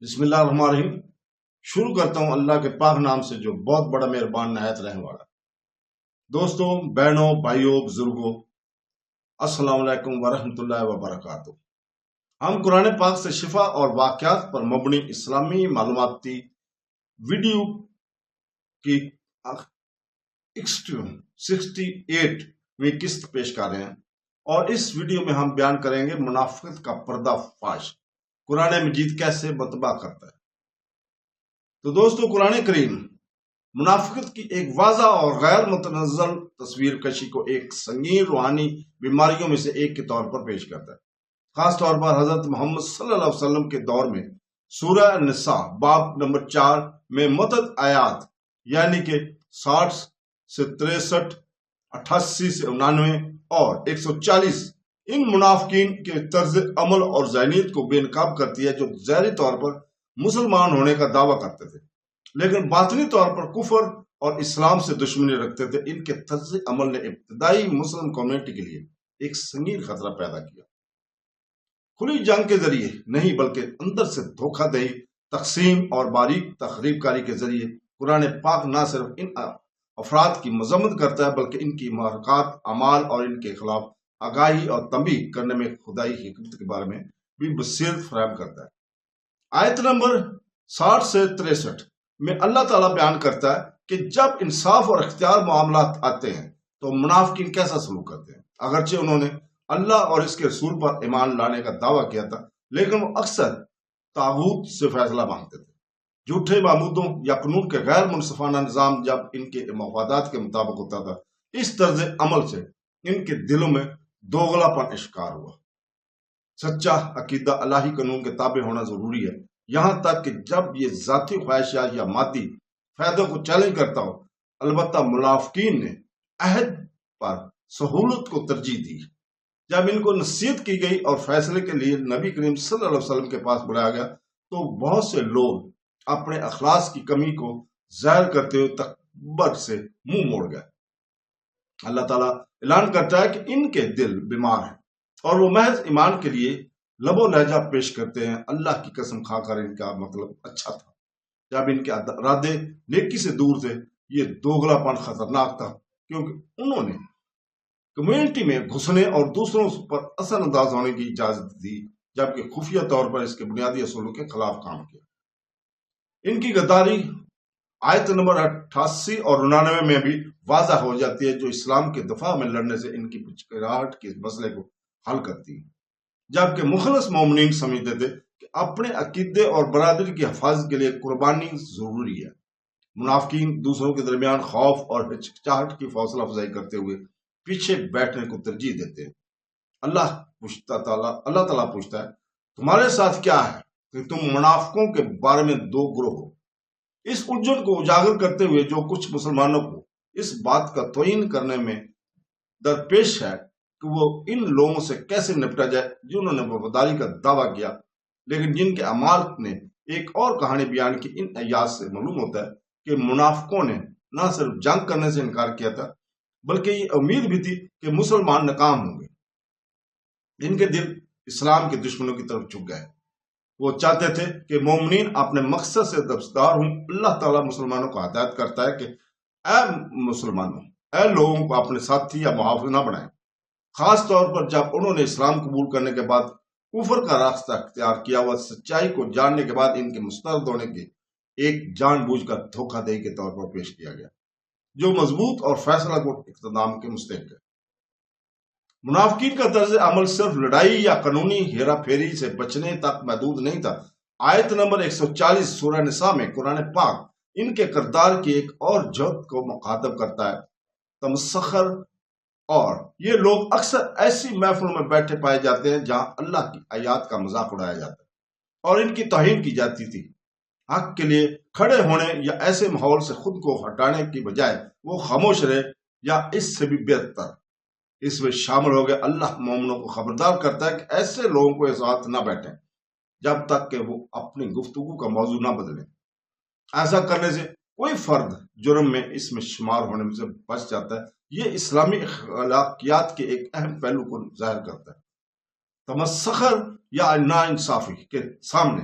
بسم اللہ الرحمن الرحیم۔ شروع کرتا ہوں اللہ کے پاک نام سے جو بہت بڑا مہربان نہایت رحم والا۔ دوستوں، بہنوں، بھائیوں، بزرگوں، السلام علیکم ورحمۃ اللہ وبرکاتہ۔ ہم قرآن پاک سے شفا اور واقعات پر مبنی اسلامی معلوماتی ویڈیو کی 68ویں قسط پیش کر رہے ہیں، اور اس ویڈیو میں ہم بیان کریں گے منافقت کا پردہ فاش قرآن مجید کیسے متبع کرتا ہے۔ تو دوستو، قرآن کریم منافقت کی ایک واضح اور غیر متنزل تصویر کشی کو ایک سنگین روحانی بیماریوں میں سے ایک کے طور پر پیش کرتا ہے۔ خاص طور پر حضرت محمد صلی اللہ علیہ وسلم کے دور میں سورہ النساء باب نمبر 4 میں متعدد آیات یعنی کہ 60 سے 63، 88 سے 99 اور 140 ان منافقین کے طرز عمل اور ذہنیت کو بے نقاب کرتی ہے، جو ظاہری طور پر مسلمان ہونے کا دعویٰ کرتے تھے لیکن باطنی طور پر کفر اور اسلام سے دشمنی رکھتے تھے۔ ان کے طرز عمل نے ابتدائی مسلم کمیونٹی کے لیے ایک سنگین خطرہ پیدا کیا۔ کھلی جنگ کے ذریعے نہیں بلکہ اندر سے دھوکہ دہی، تقسیم اور باریک تخریب کاری کے ذریعے قرآن پاک نہ صرف ان افراد کی مذمت کرتا ہے بلکہ ان کی محرکات، اعمال اور ان کے خلاف آگاہی اور تنبیہ کرنے میں خدائی حکمت کے بارے میں بھی بصیرت فراہم کرتا ہے۔ آیت نمبر 60 سے 63 میں اللہ تعالیٰ بیان کرتا ہے کہ جب انصاف اور اختیار معاملات آتے ہیں تو منافقین کیسا سلوک کرتے ہیں۔ اگرچہ انہوں نے اللہ اور اس کے رسول پر ایمان لانے کا دعویٰ کیا تھا، لیکن وہ اکثر طاغوت سے فیصلہ مانگتے تھے۔ جھوٹے معبودوں یا قانون کے غیر منصفانہ نظام جب ان کے مفادات کے مطابق ہوتا تھا، اس طرز عمل سے ان کے دلوں میں دوغلا پن اشکار ہوا۔ سچا عقیدہ الہی قانون کے تابع ہونا ضروری ہے، یہاں تک کہ جب یہ ذاتی خواہشات یا مادی فائدوں کو چیلنج کرتا ہو۔ البتہ منافقین نے عہد پر سہولت کو ترجیح دی۔ جب ان کو نصیحت کی گئی اور فیصلے کے لیے نبی کریم صلی اللہ علیہ وسلم کے پاس بلایا گیا تو بہت سے لوگ اپنے اخلاص کی کمی کو ظاہر کرتے ہوئے تکبر سے منہ موڑ گئے۔ اللہ تعالیٰ اعلان کرتا ہے کہ ان کے دل بیمار ہیں اور وہ محض ایمان کے لیے لب و لہجہ پیش کرتے ہیں۔ اللہ کی قسم کھا کر ان کا مطلب اچھا تھا، جب ان کے ارادے نیکی سے دور تھے۔ یہ دوگلا پن خطرناک تھا کیونکہ انہوں نے کمیونٹی میں گھسنے اور دوسروں پر اثر انداز ہونے کی اجازت دی، جبکہ خفیہ طور پر اس کے بنیادی اصولوں کے خلاف کام کیا۔ ان کی غداری آیت نمبر 88 اور 99 میں بھی واضح ہو جاتی ہے، جو اسلام کے دفاع میں لڑنے سے ان کی پچکراہٹ کے مسئلے کو حل کرتی ہے، جبکہ مخلص مومنین سمجھتے تھے کہ اپنے عقیدے اور برادری کی حفاظت کے لیے قربانی ضروری ہے۔ منافقین دوسروں کے درمیان خوف اور ہچکچاہٹ کی حوصلہ افزائی کرتے ہوئے پیچھے بیٹھنے کو ترجیح دیتے ہیں۔ اللہ تعالیٰ پوچھتا ہے، تمہارے ساتھ کیا ہے کہ تم منافقوں کے بارے میں دو گروہ ہو؟ اس الجھن کو اجاگر کرتے ہوئے جو کچھ مسلمانوں کو اس بات کا توہین کرنے میں درپیش ہے کہ وہ ان لوگوں سے کیسے نپٹا جائے جنہوں نے وفاداری کا دعویٰ کیا لیکن جن کے اعمال نے ایک اور کہانی بیان کی۔ ان آیات سے معلوم ہوتا ہے کہ منافقوں نے نہ صرف جنگ کرنے سے انکار کیا تھا بلکہ یہ امید بھی تھی کہ مسلمان ناکام ہوں گے۔ ان کے دل اسلام کے دشمنوں کی طرف جھک گئے۔ وہ چاہتے تھے کہ مومنین اپنے مقصد سے دستار ہوں۔ اللہ تعالیٰ مسلمانوں کو ہدایت کرتا ہے کہ اے مسلمانوں، اے لوگوں کو اپنے ساتھی یا محافظ نہ بنائیں، خاص طور پر جب انہوں نے اسلام قبول کرنے کے بعد کفر کا راستہ اختیار کیا ہوا۔ سچائی کو جاننے کے بعد ان کے مسترد ہونے کے ایک جان بوجھ کر دھوکہ دہی کے طور پر پیش کیا گیا، جو مضبوط اور فیصلہ کن اقتدام کے مستحق ہے۔ منافقین کا طرز عمل صرف لڑائی یا قانونی ہیرا پھیری سے بچنے تک محدود نہیں تھا۔ آیت نمبر 140 سورہ نساء میں قرآن پاک ان کے کردار کی ایک اور جہت کو مخاطب کرتا ہے، تمسخر۔ اور یہ لوگ اکثر ایسی محفلوں میں بیٹھے پائے جاتے ہیں جہاں اللہ کی آیات کا مذاق اڑایا جاتا ہے اور ان کی توہین کی جاتی تھی۔ حق کے لیے کھڑے ہونے یا ایسے ماحول سے خود کو ہٹانے کی بجائے وہ خاموش رہے یا اس سے بھی بہتر اس میں شامل ہو گئے۔ اللہ مومنوں کو خبردار کرتا ہے کہ ایسے لوگوں کو ساتھ نہ بیٹھیں جب تک کہ وہ اپنی گفتگو کا موضوع نہ بدلیں۔ ایسا کرنے سے کوئی فرد جرم میں اس میں شمار ہونے سے بچ جاتا ہے۔ یہ اسلامی اخلاقیات کے ایک اہم پہلو کو ظاہر کرتا ہے۔ تمسخر یا نا انصافی کے سامنے